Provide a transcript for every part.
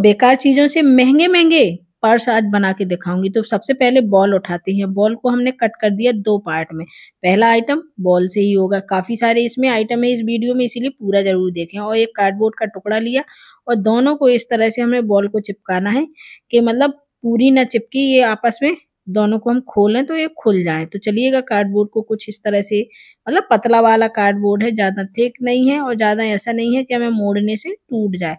बेकार चीजों से महंगे महंगे पर्स आज बना के दिखाऊंगी। तो सबसे पहले बॉल उठाते हैं। बॉल को हमने कट कर दिया 2 पार्ट में। पहला आइटम बॉल से ही होगा। काफी सारे इसमें आइटम है इस वीडियो में, इसीलिए पूरा जरूर देखें। और एक कार्डबोर्ड का टुकड़ा लिया और दोनों को इस तरह से हमें बॉल को चिपकाना है कि मतलब पूरी ना चिपकी, ये आपस में दोनों को हम खोलें तो ये खुल जाए। तो चलिएगा, कार्डबोर्ड को कुछ इस तरह से, मतलब पतला वाला कार्डबोर्ड है, ज्यादा थिक नहीं है और ज्यादा ऐसा नहीं है कि हमें मोड़ने से टूट जाए।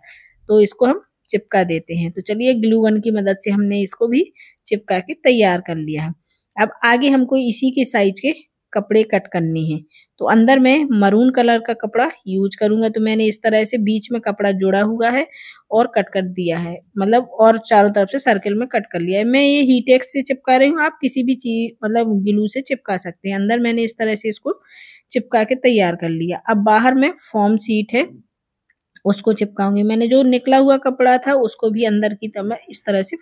तो इसको हम चिपका देते हैं। तो चलिए, ग्लू गन की मदद से हमने इसको भी चिपका के तैयार कर लिया है। अब आगे हमको इसी के साइज के कपड़े कट करने हैं। तो अंदर मैं मरून कलर का कपड़ा यूज करूंगा। तो मैंने इस तरह से बीच में कपड़ा जोड़ा हुआ है और कट कर दिया है, मतलब और चारों तरफ से सर्किल में कट कर लिया है। मैं ये हीटेक्स से चिपका रही हूँ, आप किसी भी चीज मतलब ग्लू से चिपका सकते हैं। अंदर मैंने इस तरह से इसको चिपका के तैयार कर लिया। अब बाहर में फॉर्म शीट है, उसको चिपकाऊंगी। मैंने जो निकला हुआ कपड़ा था उसको भी अंदर की तरफ इस तरह से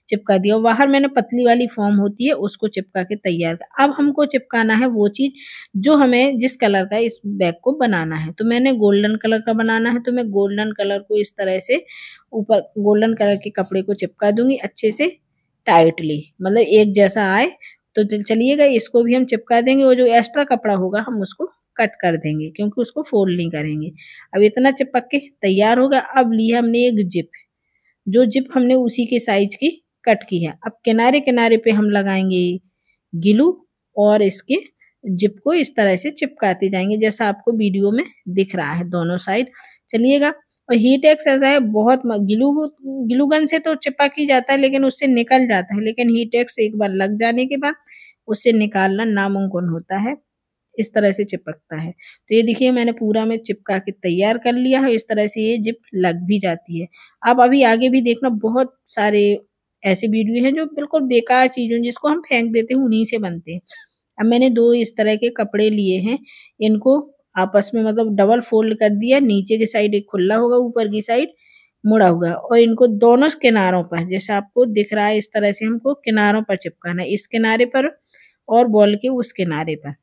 चिपका दिया। और बाहर मैंने पतली वाली फॉर्म होती है उसको चिपका के तैयार कर। अब हमको चिपकाना है वो चीज जो हमें जिस कलर का इस बैग को बनाना है। तो मैंने गोल्डन कलर का बनाना है, तो मैं गोल्डन कलर को इस तरह से ऊपर गोल्डन कलर के कपड़े को चिपका दूंगी अच्छे से टाइटली, मतलब एक जैसा आए। तो चलिएगा, इसको भी हम चिपका देंगे। वो जो एक्स्ट्रा कपड़ा होगा हम उसको कट कर देंगे, क्योंकि उसको फोल्ड नहीं करेंगे। अब इतना चिपक के तैयार होगा। अब लिया हमने एक जिप, जो जिप हमने उसी के साइज की कट की है। अब किनारे किनारे पे हम लगाएंगे ग्लू और इसके जिप को इस तरह से चिपकाते जाएंगे, जैसा आपको वीडियो में दिख रहा है दोनों साइड। चलिएगा, और हीटेक्स ऐसा है, बहुत ग्लू गन से तो चिपक ही जाता है लेकिन उससे निकल जाता है, लेकिन हीटेक्स एक बार लग जाने के बाद उससे निकालना नामुमकिन होता है। इस तरह से चिपकता है। तो ये देखिए, मैंने पूरा में चिपका के तैयार कर लिया है। इस तरह से ये जिप लग भी जाती है। अब अभी आगे भी देखना, बहुत सारे ऐसे वीडियो हैं जो बिल्कुल बेकार चीजें जिसको हम फेंक देते हैं, उन्हीं से बनते हैं। अब मैंने 2 इस तरह के कपड़े लिए हैं, इनको आपस में मतलब डबल फोल्ड कर दिया। नीचे की साइड एक खुला होगा, ऊपर की साइड मुड़ा हुआ, और इनको दोनों किनारों पर जैसे आपको दिख रहा है इस तरह से हमको किनारों पर चिपकाना है, इस किनारे पर और बॉल के उस किनारे पर,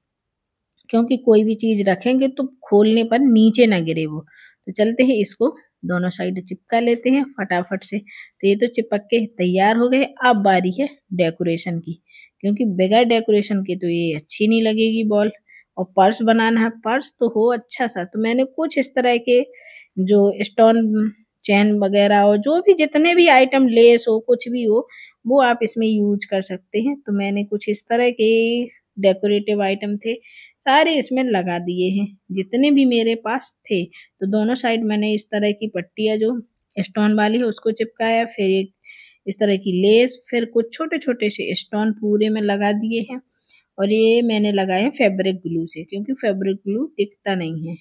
क्योंकि कोई भी चीज रखेंगे तो खोलने पर नीचे ना गिरे वो। तो चलते हैं, इसको दोनों साइड चिपका लेते हैं फटाफट से। तो ये तो चिपक के तैयार हो गए। अब बारी है डेकोरेशन की, क्योंकि बगैर डेकोरेशन के तो ये अच्छी नहीं लगेगी बॉल। और पर्स बनाना है, पर्स तो हो अच्छा सा। तो मैंने कुछ इस तरह के जो स्टोन चैन वगैरह और जो भी जितने भी आइटम, लेस हो कुछ भी हो, वो आप इसमें यूज कर सकते हैं। तो मैंने कुछ इस तरह के डेकोरेटिव आइटम थे, सारे इसमें लगा दिए हैं जितने भी मेरे पास थे। तो दोनों साइड मैंने इस तरह की पट्टियां जो स्टोन वाली है उसको चिपकाया, फिर एक इस तरह की लेस, फिर कुछ छोटे छोटे से स्टोन पूरे में लगा दिए हैं। और ये मैंने लगाए हैं फैब्रिक ग्लू से, क्योंकि फैब्रिक ग्लू टिकता नहीं है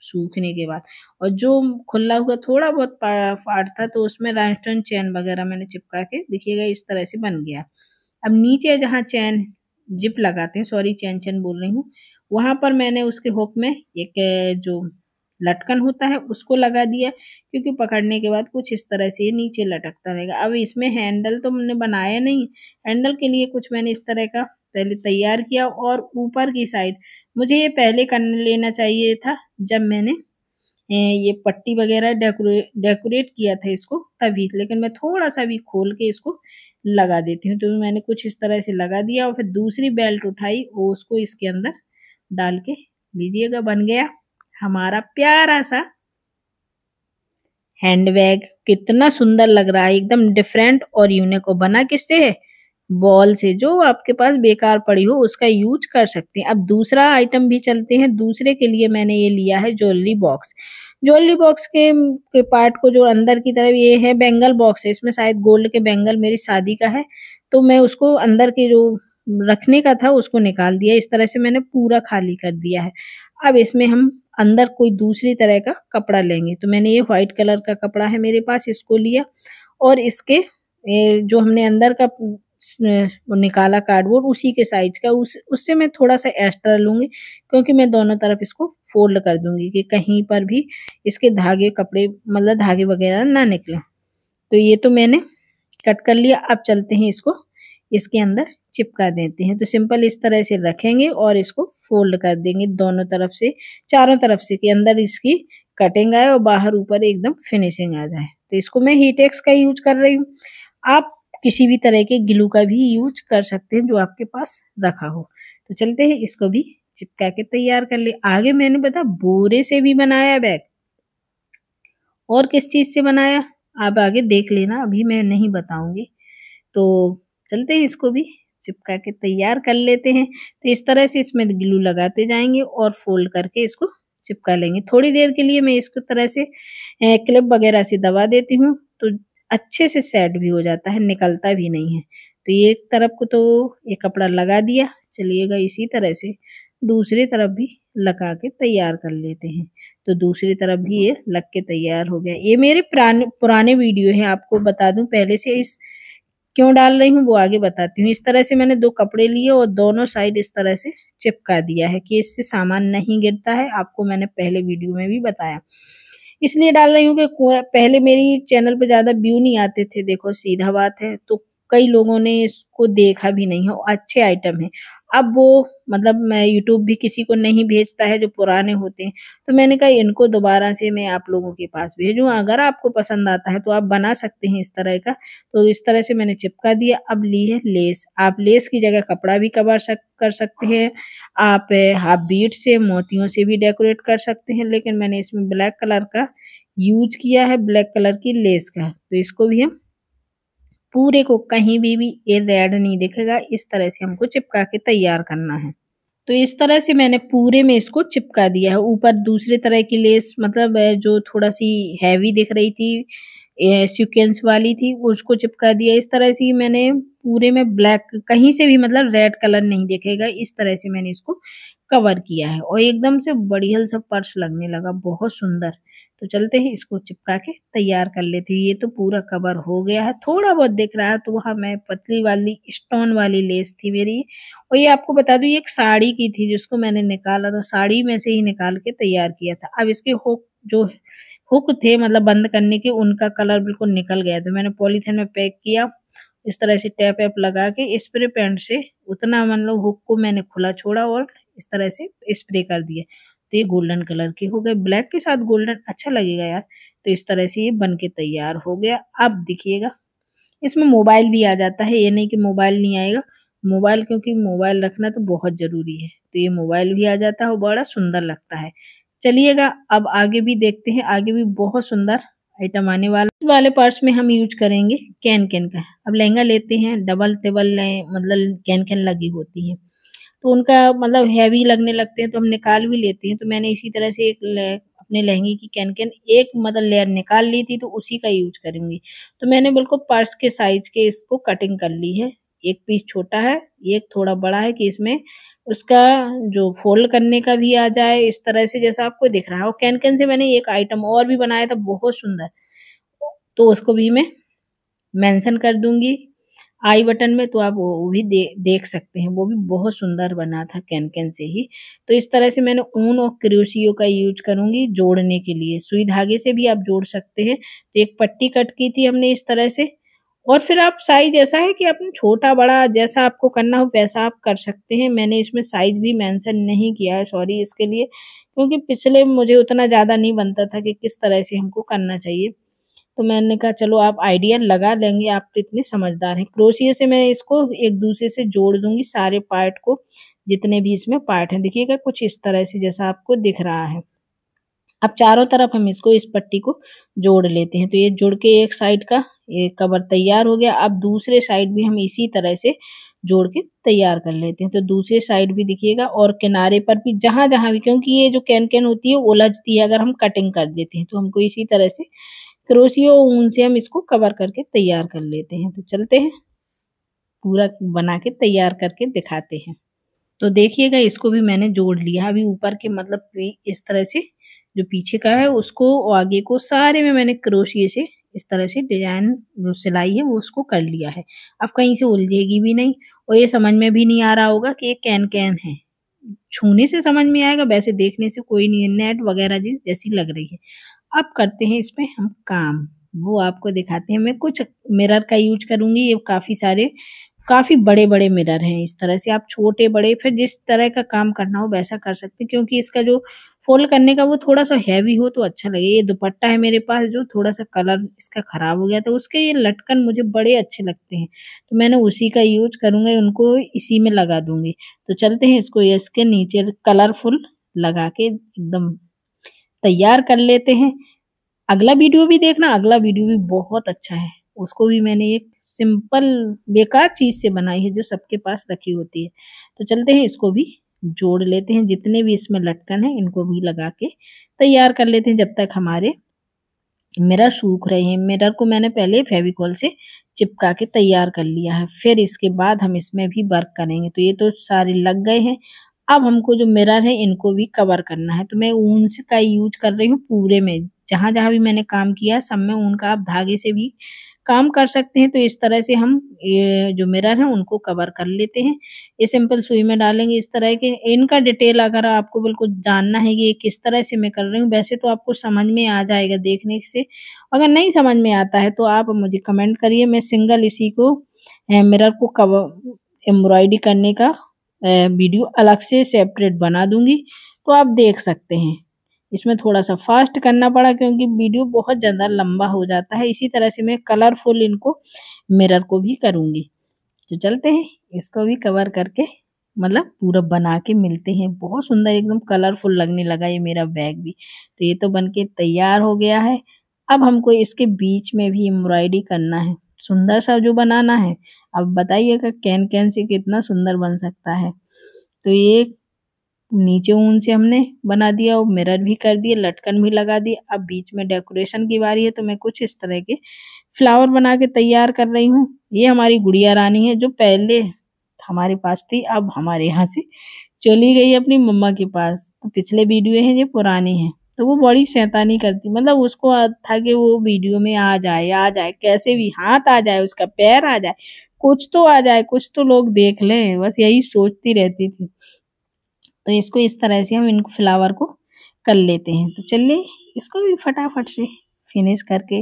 सूखने के बाद। और जो खुला हुआ थोड़ा बहुत पार्ट था तो उसमें राइनस्टोन चैन वगैरह मैंने चिपका के, देखिएगा इस तरह से बन गया। अब नीचे जहाँ चैन जिप लगाते हैं, सॉरी चैन चैन बोल रही हूँ, वहां पर मैंने उसके हुक में एक जो लटकन होता है उसको लगा दिया, क्योंकि पकड़ने के बाद कुछ इस तरह से ये नीचे लटकता रहेगा। अब इसमें हैंडल तो मैंने बनाया नहीं, हैंडल के लिए कुछ मैंने इस तरह का पहले तैयार किया। और ऊपर की साइड मुझे ये पहले कर लेना चाहिए था, जब मैंने ये पट्टी वगैरह डेकोरेट किया था इसको तभी, लेकिन मैं थोड़ा सा भी खोल के इसको लगा देती हूँ। तो मैंने कुछ इस तरह से लगा दिया और फिर दूसरी बेल्ट उठाई और उसको इसके अंदर डाल के लीजिएगा, बन गया हमारा प्यारा सा हैंडबैग। कितना सुंदर लग रहा है, एकदम डिफरेंट और यूनिक। और बना किससे है? बॉल से। जो आपके पास बेकार पड़ी हो उसका यूज कर सकते हैं। अब दूसरा आइटम भी चलते हैं। दूसरे के लिए मैंने ये लिया है ज्वेलरी बॉक्स। ज्वेलरी बॉक्स के पार्ट को जो अंदर की तरफ, ये है बेंगल बॉक्स है, इसमें शायद गोल्ड के बेंगल मेरी शादी का है, तो मैं उसको अंदर के जो रखने का था उसको निकाल दिया। इस तरह से मैंने पूरा खाली कर दिया है। अब इसमें हम अंदर कोई दूसरी तरह का कपड़ा लेंगे। तो मैंने ये व्हाइट कलर का कपड़ा है मेरे पास, इसको लिया और इसके जो हमने अंदर का वो निकाला कार्डबोर्ड उसी के साइज का, उससे मैं थोड़ा सा एक्स्ट्रा लूंगी, क्योंकि मैं दोनों तरफ इसको फोल्ड कर दूंगी कि कहीं पर भी इसके धागे कपड़े मतलब धागे वगैरह ना निकले। तो ये तो मैंने कट कर लिया। अब चलते हैं, इसको इसके अंदर चिपका देते हैं। तो सिंपल इस तरह से रखेंगे और इसको फोल्ड कर देंगे दोनों तरफ से, चारों तरफ से, कि अंदर इसकी कटिंग आए और बाहर ऊपर एकदम फिनिशिंग आ जाए। तो इसको मैं हीटेक्स का यूज कर रही हूँ। आप किसी भी तरह के ग्लू का भी यूज कर सकते हैं जो आपके पास रखा हो। तो चलते हैं इसको भी चिपका के तैयार कर ले। आगे मैंने पता बोरे से भी बनाया बैग, और किस चीज से बनाया आप आगे देख लेना, अभी मैं नहीं बताऊंगी। तो चलते हैं इसको भी चिपका के तैयार कर लेते हैं। तो इस तरह से इसमें ग्लू लगाते जाएंगे और फोल्ड करके इसको चिपका लेंगे। थोड़ी देर के लिए मैं इसको तरह से क्लिप वगैरह से दबा देती हूँ तो अच्छे से सेट भी हो जाता है, निकलता भी नहीं है। तो ये एक तरफ को तो ये कपड़ा लगा दिया, चलिएगा इसी तरह से दूसरी तरफ भी लगा के तैयार कर लेते हैं। तो दूसरी तरफ भी ये लग के तैयार हो गया। ये मेरे पुराने वीडियो है, आपको बता दूं पहले से इस क्यों डाल रही हूँ वो आगे बताती हूँ। इस तरह से मैंने 2 कपड़े लिए और दोनों साइड इस तरह से चिपका दिया है कि इससे सामान नहीं गिरता है। आपको मैंने पहले वीडियो में भी बताया, इसलिए डाल रही हूँ कि पहले मेरी चैनल पे ज्यादा व्यू नहीं आते थे, देखो सीधा बात है। तो कई लोगों ने इसको देखा भी नहीं है, अच्छे आइटम है। अब वो मतलब मैं यूट्यूब भी किसी को नहीं भेजता है जो पुराने होते हैं, तो मैंने कहा इनको दोबारा से मैं आप लोगों के पास भेजूं। अगर आपको पसंद आता है तो आप बना सकते हैं इस तरह का। तो इस तरह से मैंने चिपका दिया। अब ली है लेस, आप लेस की जगह कपड़ा भी कर सकते हैं। आप हाफ बीट से मोतियों से भी डेकोरेट कर सकते हैं, लेकिन मैंने इसमें ब्लैक कलर का यूज किया है, ब्लैक कलर की लेस का। तो इसको भी हम पूरे को कहीं भी ये रेड नहीं दिखेगा, इस तरह से हमको चिपका के तैयार करना है। तो इस तरह से मैंने पूरे में इसको चिपका दिया है। ऊपर दूसरे तरह की लेस मतलब जो थोड़ा सी हैवी दिख रही थी, सीक्वेंस वाली थी, उसको चिपका दिया। इस तरह से मैंने पूरे में ब्लैक कहीं से भी मतलब रेड कलर नहीं दिखेगा, इस तरह से मैंने इसको कवर किया है और एकदम से बढ़िया सा पर्स लगने लगा, बहुत सुंदर। तो चलते हैं इसको चिपका के तैयार कर लेते हैं। ये तो पूरा कवर हो गया है, थोड़ा बहुत दिख रहा है तो वहाँ मैं पतली वाली स्टोन वाली लेस थी मेरी। और ये आपको बता दूं ये एक साड़ी की थी जिसको मैंने निकाला था, साड़ी में से ही निकाल के तैयार किया था। अब इसके हुक थे मतलब बंद करने के, उनका कलर बिल्कुल निकल गया, तो मैंने पॉलीथिन में पैक किया। इस तरह से टैप वैप लगा के स्प्रे पेंट से उतना मतलब हुक को मैंने खुला छोड़ा और इस तरह से स्प्रे कर दिया। तो ये गोल्डन कलर के हो गए, ब्लैक के साथ गोल्डन अच्छा लगेगा यार। तो इस तरह से ये बन के तैयार हो गया। अब देखिएगा इसमें मोबाइल भी आ जाता है, ये नहीं कि मोबाइल नहीं आएगा। मोबाइल क्योंकि मोबाइल रखना तो बहुत जरूरी है, तो ये मोबाइल भी आ जाता है और बड़ा सुंदर लगता है। चलिएगा अब आगे भी देखते हैं, आगे भी बहुत सुंदर आइटम आने वाले पर्स में हम यूज करेंगे कैन कैन का। अब लहंगा लेते हैं, डबल टेबल मतलब कैन कैन लगी होती है तो उनका मतलब हैवी लगने लगते हैं तो हम निकाल भी लेते हैं। तो मैंने इसी तरह से अपने लहंगे की कैन कैन एक मतलब लेयर निकाल ली थी, तो उसी का यूज करूंगी। तो मैंने बिल्कुल पर्स के साइज के इसको कटिंग कर ली है। एक पीस छोटा है, एक थोड़ा बड़ा है कि इसमें उसका जो फोल्ड करने का भी आ जाए, इस तरह से जैसा आपको दिख रहा है। और कैन कैन से मैंने एक आइटम और भी बनाया था बहुत सुंदर, तो उसको भी मैं मेंशन कर दूंगी आई बटन में, तो आप वो भी देख सकते हैं। वो भी बहुत सुंदर बना था कैन कैन से ही। तो इस तरह से मैंने ऊन और क्रोशियो का यूज करूंगी जोड़ने के लिए। सुई धागे से भी आप जोड़ सकते हैं। तो एक पट्टी कट की थी हमने इस तरह से, और फिर आप साइज ऐसा है कि अपने छोटा बड़ा जैसा आपको करना हो वैसा आप कर सकते हैं। मैंने इसमें साइज भी मेंशन नहीं किया है, सॉरी इसके लिए, क्योंकि पिछले मुझे उतना ज्यादा नहीं बनता था कि किस तरह से हमको करना चाहिए। तो मैंने कहा चलो आप आइडिया लगा लेंगे, आप तो इतने समझदार हैं। क्रोशिया से मैं इसको एक दूसरे से जोड़ दूंगी सारे पार्ट को, जितने भी इसमें पार्ट हैं। देखिएगा कुछ इस तरह से जैसा आपको दिख रहा है। अब चारों तरफ हम इसको इस पट्टी को जोड़ लेते हैं। तो ये जुड़ के एक साइड का ये कवर तैयार हो गया। अब दूसरे साइड भी हम इसी तरह से जोड़ के तैयार कर लेते हैं। तो दूसरे साइड भी देखिएगा और किनारे पर भी जहां जहां भी, क्योंकि ये जो कैन कैन होती है उलझती है अगर हम कटिंग कर देते हैं, तो हमको इसी तरह से क्रोशिया ऊन से हम इसको कवर करके तैयार कर लेते हैं। तो चलते हैं पूरा बना के तैयार करके दिखाते हैं। तो देखिएगा इसको भी मैंने जोड़ लिया। अभी ऊपर के मतलब इस तरह से जो पीछे का है उसको और आगे को सारे में मैंने क्रोशिया से इस तरह से डिजाइन जो सिलाई है वो उसको कर लिया है। अब कहीं से उलझेगी भी नहीं और ये समझ में भी नहीं आ रहा होगा कि ये कैन कैन है। छूने से समझ में आएगा, वैसे देखने से कोई नहीं, नेट वगैरह जैसी लग रही है। अब करते हैं इसमें हम काम, वो आपको दिखाते हैं। मैं कुछ मिरर का यूज करूंगी, ये काफी बड़े बड़े मिरर हैं। इस तरह से आप छोटे बड़े फिर जिस तरह का काम करना हो वैसा कर सकते हैं, क्योंकि इसका जो फोल्ड करने का वो थोड़ा सा हैवी हो तो अच्छा लगे। ये दुपट्टा है मेरे पास जो थोड़ा सा कलर इसका खराब हो गया था, उसके ये लटकन मुझे बड़े अच्छे लगते हैं, तो मैंने उसी का यूज करूंगा, उनको इसी में लगा दूंगी। तो चलते हैं इसको इसके नीचे कलरफुल लगा के एकदम तैयार कर लेते हैं। अगला वीडियो भी देखना, अगला वीडियो भी बहुत अच्छा है, उसको भी मैंने एक सिंपल बेकार चीज से बनाई है जो सबके पास रखी होती है। तो चलते हैं इसको भी जोड़ लेते हैं, जितने भी इसमें लटकन है इनको भी लगा के तैयार कर लेते हैं जब तक हमारे मिरर सूख रहे हैं। मिरर को मैंने पहले फेविकॉल से चिपका के तैयार कर लिया है, फिर इसके बाद हम इसमें भी वर्क करेंगे। तो ये तो सारे लग गए हैं, अब हमको जो मिरर है इनको भी कवर करना है। तो मैं ऊन से का यूज कर रही हूँ पूरे में, जहां जहां भी मैंने काम किया सब में ऊन का, आप धागे से भी काम कर सकते हैं। तो इस तरह से हम ये जो मिरर है उनको कवर कर लेते हैं। ये सिंपल सुई में डालेंगे इस तरह के। इनका डिटेल अगर आपको बिल्कुल जानना है कि ये किस तरह से मैं कर रही हूँ, वैसे तो आपको समझ में आ जाएगा देखने से, अगर नहीं समझ में आता है तो आप मुझे कमेंट करिए, मैं सिंगल इसी को मिरर को कवर एम्ब्रॉयडरी करने का वीडियो अलग से सेपरेट बना दूंगी, तो आप देख सकते हैं। इसमें थोड़ा सा फास्ट करना पड़ा क्योंकि वीडियो बहुत ज़्यादा लंबा हो जाता है। इसी तरह से मैं कलरफुल इनको मिरर को भी करूँगी। तो चलते हैं इसको भी कवर करके मतलब पूरा बना के मिलते हैं। बहुत सुंदर एकदम कलरफुल लगने लगा ये मेरा बैग भी। तो ये तो बन के तैयार हो गया है। अब हमको इसके बीच में भी एम्ब्रॉयडरी करना है, सुंदर सा जो बनाना है। अब बताइएगा कैन कैन से कितना सुंदर बन सकता है। तो ये नीचे ऊन से हमने बना दिया, वो मिरर भी कर दिए, लटकन भी लगा दी। अब बीच में डेकोरेशन की बारी है, तो मैं कुछ इस तरह के फ्लावर बना के तैयार कर रही हूँ। ये हमारी गुड़िया रानी है जो पहले हमारे पास थी, अब हमारे यहाँ से चली गई अपनी मम्मा के पास। तो पिछले वीडियो है ये पुरानी है, तो वो बड़ी शैतानी करती, मतलब उसको था कि वो वीडियो में आ जाए कैसे भी, हाथ आ जाए उसका, पैर आ जाए, कुछ तो आ जाए, कुछ तो लोग देख लें, बस यही सोचती रहती थी। तो इसको इस तरह से हम इनको फ्लावर को कर लेते हैं। तो चलिए इसको भी फटाफट से फिनिश करके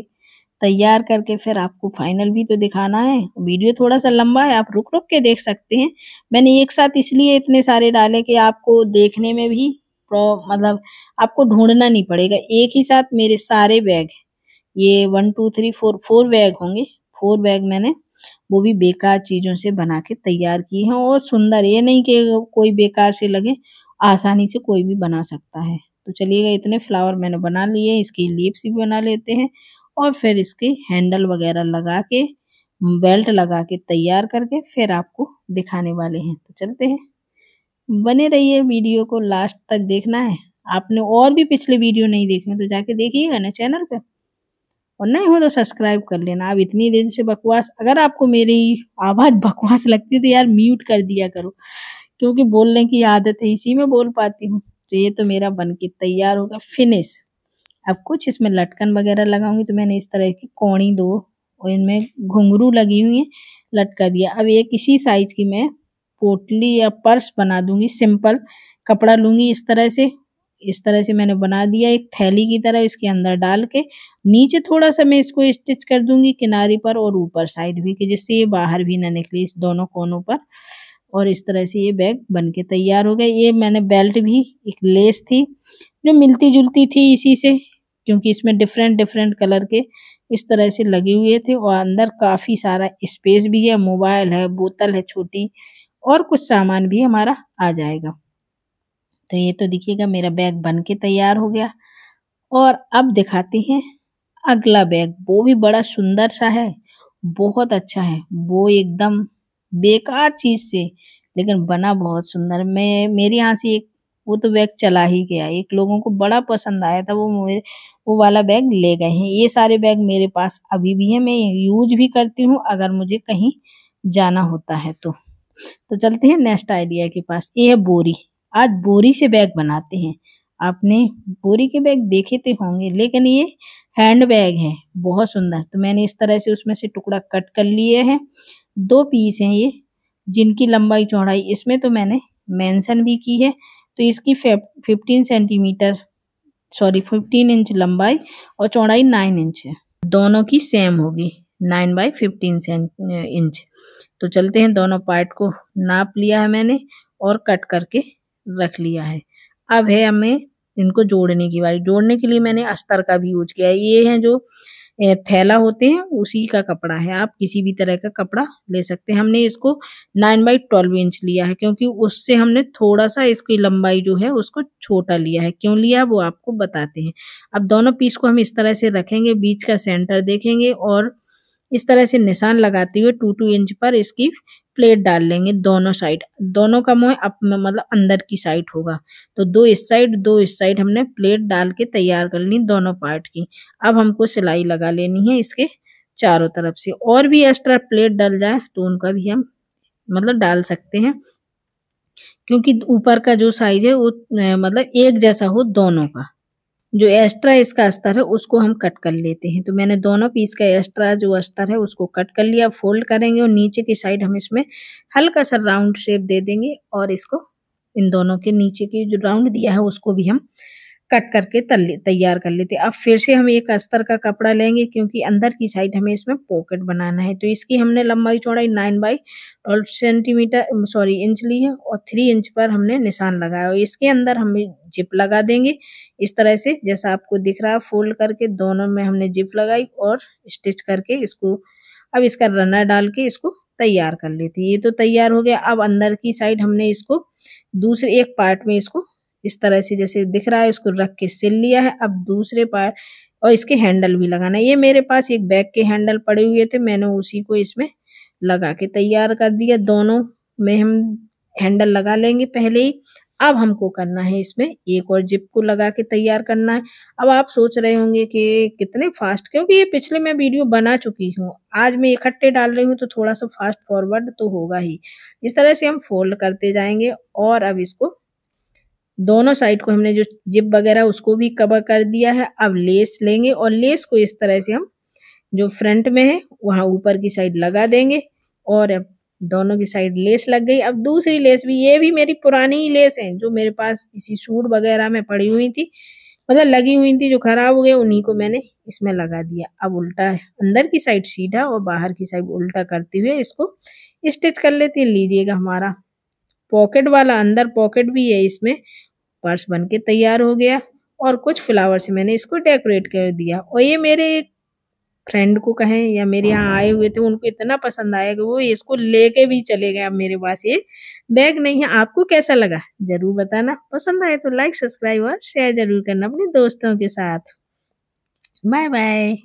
तैयार करके फिर आपको फाइनल भी तो दिखाना है। वीडियो थोड़ा सा लंबा है, आप रुक रुक के देख सकते हैं। मैंने एक साथ इसलिए इतने सारे डाले कि आपको देखने में भी मतलब आपको ढूंढना नहीं पड़ेगा। एक ही साथ मेरे सारे बैग, ये 1 2 3 4 4 बैग होंगे, 4 बैग मैंने वो भी बेकार चीजों से बना के तैयार किए हैं, और सुंदर, ये नहीं कि कोई बेकार से लगे, आसानी से कोई भी बना सकता है। तो चलिएगा इतने फ्लावर मैंने बना लिए, इसकी लीव्स भी बना लेते हैं और फिर इसके हैंडल वगैरह लगा के बेल्ट लगा के तैयार करके फिर आपको दिखाने वाले हैं। तो चलते हैं, बने रहिए, वीडियो को लास्ट तक देखना है। आपने और भी पिछले वीडियो नहीं देखे तो जाके देखिएगा ना चैनल पे, और नहीं हो तो सब्सक्राइब कर लेना। अब इतनी देर से बकवास, अगर आपको मेरी आवाज़ बकवास लगती है तो यार म्यूट कर दिया करो, क्योंकि बोलने की आदत है, इसी में बोल पाती हूँ। तो ये तो मेरा बन के तैयार होगा फिनिश। अब कुछ इसमें लटकन वगैरह लगाऊंगी, तो मैंने इस तरह की कोणी 2 और इनमें घुंघरू लगी हुई है लटका दिया। अब एक इसी साइज की मैं पोटली या पर्स बना दूंगी, सिंपल कपड़ा लूंगी इस तरह से मैंने बना दिया एक थैली की तरह, इसके अंदर डाल के नीचे थोड़ा सा मैं इसको स्टिच कर दूंगी किनारे पर और ऊपर साइड भी, कि जिससे ये बाहर भी ना निकले इस दोनों कोनों पर। और इस तरह से ये बैग बन के तैयार हो गया। ये मैंने बेल्ट भी, एक लेस थी जो मिलती जुलती थी इसी से, क्योंकि इसमें डिफरेंट डिफरेंट कलर के इस तरह से लगे हुए थे, और अंदर काफी सारा स्पेस भी है, मोबाइल है, बोतल है छोटी, और कुछ सामान भी हमारा आ जाएगा। तो ये तो देखिएगा मेरा बैग बन के तैयार हो गया। और अब दिखाते हैं अगला बैग, वो भी बड़ा सुंदर सा है, बहुत अच्छा है। वो एकदम बेकार चीज से लेकिन बना बहुत सुंदर। मैं मेरे यहाँ से एक वो तो बैग चला ही गया, एक लोगों को बड़ा पसंद आया था, वो वाला बैग ले गए हैं। ये सारे बैग मेरे पास अभी भी है, मैं यूज भी करती हूँ अगर मुझे कहीं जाना होता है तो। तो चलते हैं नेक्स्ट आइडिया के पास। ये है बोरी, आज बोरी से बैग बनाते हैं। आपने बोरी के बैग देखे तो होंगे, लेकिन ये हैंड बैग है, बहुत सुंदर। तो मैंने इस तरह से उसमें से टुकड़ा कट कर लिए हैं, 2 पीस हैं ये, जिनकी लंबाई चौड़ाई इसमें तो मैंने मेंशन भी की है। तो इसकी 15 सेंटीमीटर, सॉरी 15 इंच लंबाई और चौड़ाई 9 इंच है, दोनों की सेम होगी 9 बाई 15 इंच। तो चलते हैं, दोनों पार्ट को नाप लिया है मैंने और कट करके रख लिया है। अब है हमें इनको जोड़ने की बारी। जोड़ने के लिए मैंने अस्तर का भी यूज किया है। ये है जो थैला होते हैं उसी का कपड़ा है, आप किसी भी तरह का कपड़ा ले सकते हैं। हमने इसको 9/12 इंच लिया है क्योंकि उससे हमने थोड़ा सा इसकी लंबाई जो है उसको छोटा लिया है। क्यों लिया वो आपको बताते हैं। अब दोनों पीस को हम इस तरह से रखेंगे, बीच का सेंटर देखेंगे और इस तरह से निशान लगाते हुए 2-2 इंच पर इसकी प्लेट डाल लेंगे दोनों साइड। दोनों का मुँह अप मतलब अंदर की साइड होगा। तो 2 इस साइड हमने प्लेट डाल के तैयार कर ली दोनों पार्ट की। अब हमको सिलाई लगा लेनी है इसके चारों तरफ से। और भी एक्स्ट्रा प्लेट डल जाए तो उनका भी हम मतलब डाल सकते हैं, क्योंकि ऊपर का जो साइज है वो मतलब एक जैसा हो दोनों का। जो एक्स्ट्रा इसका अस्तर है उसको हम कट कर लेते हैं। तो मैंने दोनों पीस का एक्स्ट्रा जो अस्तर है उसको कट कर लिया। फोल्ड करेंगे और नीचे की साइड हम इसमें हल्का सा राउंड शेप दे देंगे और इसको इन दोनों के नीचे की जो राउंड दिया है उसको भी हम कट करके तैयार कर लेते हैं। अब फिर से हम एक अस्तर का कपड़ा लेंगे क्योंकि अंदर की साइड हमें इसमें पॉकेट बनाना है। तो इसकी हमने लंबाई चौड़ाई 9/12 सेंटीमीटर इंच ली है और 3 इंच पर हमने निशान लगाया और इसके अंदर हम जिप लगा देंगे इस तरह से जैसा आपको दिख रहा है। फोल्ड करके दोनों में हमने जिप लगाई और स्टिच करके इसको अब इसका रनर डाल के इसको तैयार कर लेते हैं। ये तो तैयार हो गया। अब अंदर की साइड हमने इसको दूसरे एक पार्ट में इसको इस तरह से जैसे दिख रहा है उसको रख के सिल लिया है। अब दूसरे पार्ट और इसके हैंडल भी लगाना है। ये मेरे पास एक बैग के हैंडल पड़े हुए थे, मैंने उसी को इसमें लगा के तैयार कर दिया। दोनों में हम हैंडल लगा लेंगे पहले ही। अब हमको करना है इसमें एक और जिप को लगा के तैयार करना है। अब आप सोच रहे होंगे कि कितने फास्ट, क्योंकि ये पिछले मैं वीडियो बना चुकी हूँ, आज मैं इकट्ठे डाल रही हूँ तो थोड़ा सा फास्ट फॉरवर्ड तो होगा ही। इस तरह से हम फोल्ड करते जाएंगे और अब इसको दोनों साइड को हमने जो जिप वगैरह उसको भी कवर कर दिया है। अब लेस लेंगे और लेस को इस तरह से हम जो फ्रंट में है वहाँ ऊपर की साइड लगा देंगे और अब दोनों की साइड लेस लग गई। अब दूसरी लेस भी, ये भी मेरी पुरानी ही लेस है जो मेरे पास किसी सूट वगैरह में पड़ी हुई थी, मतलब लगी हुई थी जो खराब हो गई, उन्हीं को मैंने इसमें लगा दिया। अब उल्टा अंदर की साइड सीधा और बाहर की साइड उल्टा करते हुए इसको स्टिच कर लेते हैं। लीजिएगा हमारा पॉकेट वाला अंदर पॉकेट भी है, इसमें पर्स बन के तैयार हो गया और कुछ फ्लावर से मैंने इसको डेकोरेट कर दिया। और ये मेरे एक फ्रेंड को कहें या मेरे यहाँ आए हुए थे उनको इतना पसंद आया कि वो इसको लेके भी चले गए। अब मेरे पास ये बैग नहीं है। आपको कैसा लगा जरूर बताना, पसंद आए तो लाइक सब्सक्राइब और शेयर जरूर करना अपने दोस्तों के साथ। Bye bye.